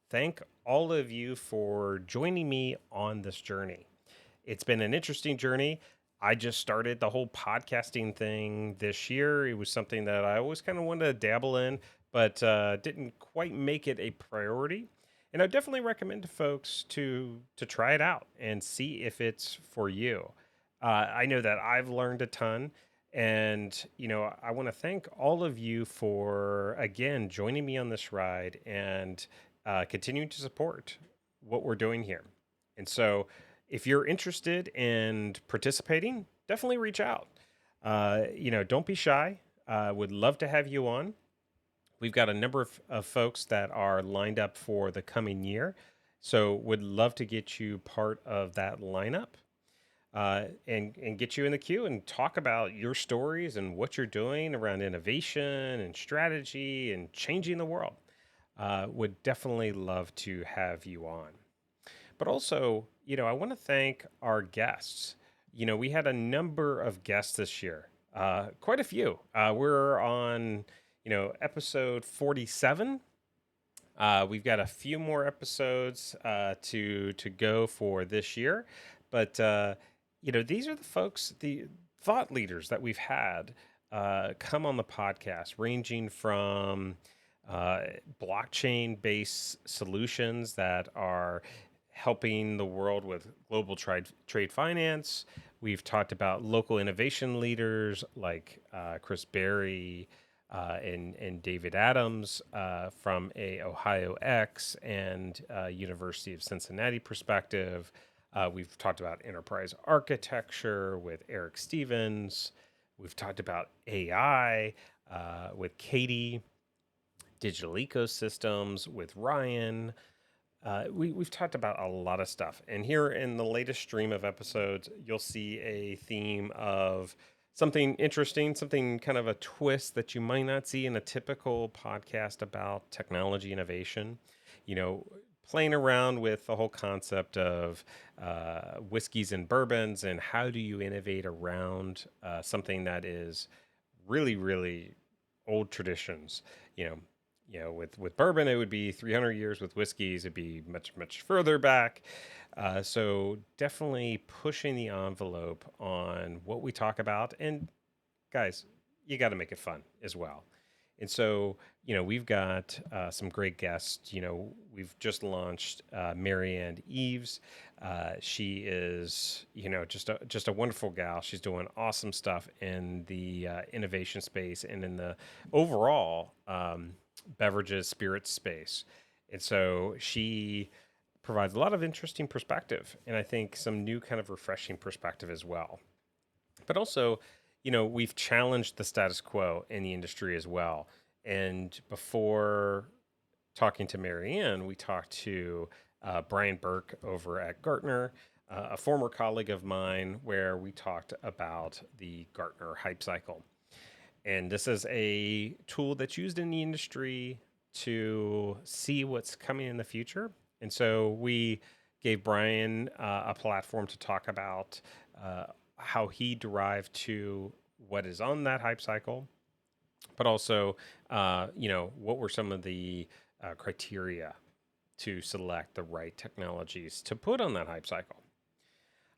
thank all of you for joining me on this journey. It's been an interesting journey. I just started the whole podcasting thing this year. It was something that I always kind of wanted to dabble in, but didn't quite make it a priority. And I definitely recommend to folks to try it out and see if it's for you. I know that I've learned a ton, and I want to thank all of you for again joining me on this ride and continuing to support what we're doing here. And so, if you're interested in participating, definitely reach out. Don't be shy. Would love to have you on. We've got a number of folks that are lined up for the coming year. So, would love to get you part of that lineup and get you in the queue and talk about your stories and what you're doing around innovation and strategy and changing the world. Would definitely love to have you on. But also, I want to thank our guests. We had a number of guests this year, quite a few. We're on, episode 47. We've got a few more episodes to go for this year, but these are the folks, the thought leaders that we've had come on the podcast, ranging from uh, blockchain-based solutions that are helping the world with global trade finance. We've talked about local innovation leaders like Chris Berry and David Adams from a Ohio X and University of Cincinnati perspective. We've talked about enterprise architecture with Eric Stevens. We've talked about AI with Katie, digital ecosystems with Ryan. We've talked about a lot of stuff. And here in the latest stream of episodes, you'll see a theme of something interesting, something kind of a twist that you might not see in a typical podcast about technology innovation. You know, playing around with the whole concept of whiskeys and bourbons and how do you innovate around something that is really, really old traditions. You know, with bourbon, it would be 300 years. With whiskeys, it'd be much, much further back. So definitely pushing the envelope on what we talk about. And guys, you got to make it fun as well. And so, we've got some great guests. We've just launched Marianne Eves. She is, just a wonderful gal. She's doing awesome stuff in the innovation space and in the overall beverages, spirits space. And so she provides a lot of interesting perspective, and I think some new kind of refreshing perspective as well. But also, we've challenged the status quo in the industry as well. And before talking to Marianne, we talked to Brian Burke over at Gartner, a former colleague of mine, where we talked about the Gartner hype cycle. And this is a tool that's used in the industry to see what's coming in the future. And so we gave Brian a platform to talk about how he derived to what is on that hype cycle, but also, what were some of the criteria to select the right technologies to put on that hype cycle.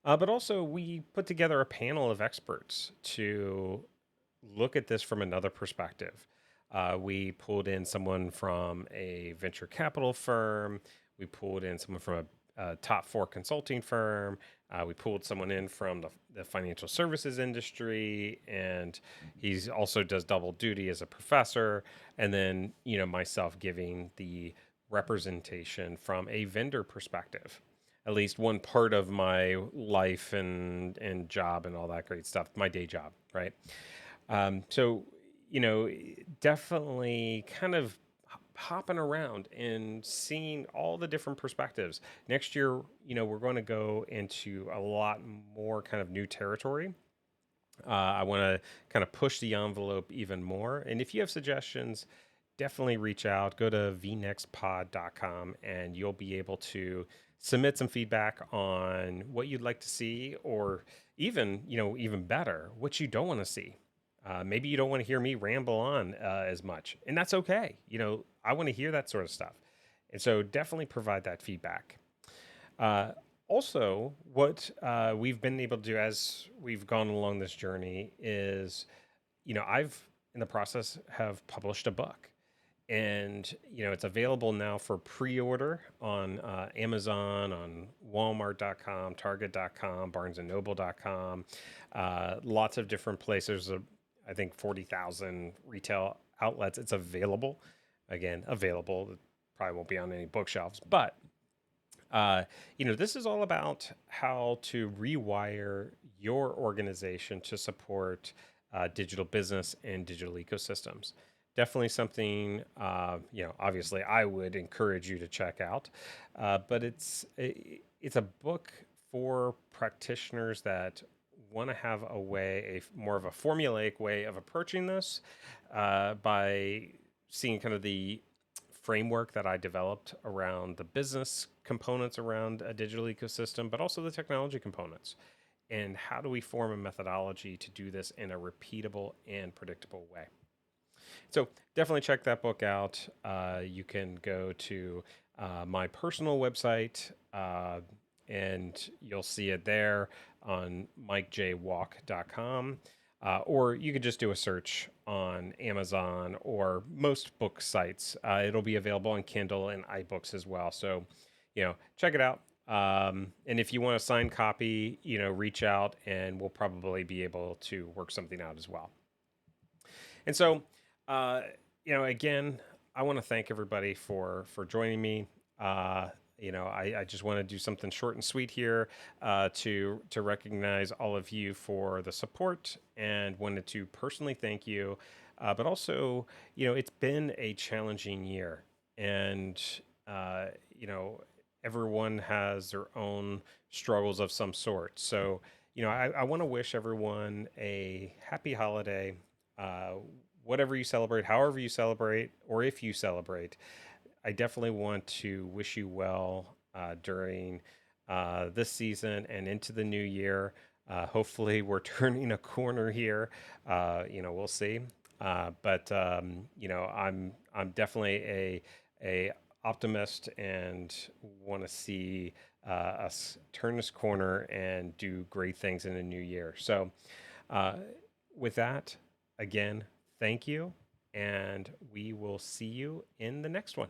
But also, we put together a panel of experts to look at this from another perspective. We pulled in someone from a venture capital firm. We pulled in someone from a top four consulting firm. We pulled someone in from the financial services industry, and he's also does double duty as a professor. And then, myself giving the representation from a vendor perspective, at least one part of my life and job and all that great stuff, my day job, right? So, you know, definitely kind of hopping around and seeing all the different perspectives. Next year, we're going to go into a lot more kind of new territory. I want to kind of push the envelope even more. And if you have suggestions, definitely reach out. Go to vnextpod.com and you'll be able to submit some feedback on what you'd like to see, or even, even better, what you don't want to see. Maybe you don't want to hear me ramble on as much, and that's okay. I want to hear that sort of stuff. And so definitely provide that feedback. Uh, Also, what we've been able to do as we've gone along this journey is, I've in the process have published a book, and it's available now for pre-order on Amazon, on Walmart.com, Target.com, BarnesandNoble.com, lots of different places. I think 40,000 retail outlets. It's available. Again, available. It probably won't be on any bookshelves, but this is all about how to rewire your organization to support digital business and digital ecosystems. Definitely something, obviously I would encourage you to check out, but it's a book for practitioners that want to have more of a formulaic way of approaching this by seeing kind of the framework that I developed around the business components around a digital ecosystem, but also the technology components. And how do we form a methodology to do this in a repeatable and predictable way? So definitely check that book out. You can go to my personal website, and you'll see it there on mikejwalk.com. Or you could just do a search on Amazon or most book sites. It'll be available on Kindle and iBooks as well. So, check it out. And if you want a signed copy, reach out and we'll probably be able to work something out as well. And so, uh, again, I want to thank everybody for joining me. I just want to do something short and sweet here to recognize all of you for the support, and wanted to personally thank you. But also, it's been a challenging year, and uh, you know, everyone has their own struggles of some sort. So, I want to wish everyone a happy holiday. Uh, Whatever you celebrate, however you celebrate, or if you celebrate, I definitely want to wish you well during this season and into the new year. Hopefully, we're turning a corner here. We'll see. But I'm definitely a optimist and want to see us turn this corner and do great things in the new year. So, uh, with that, again, thank you, and we will see you in the next one.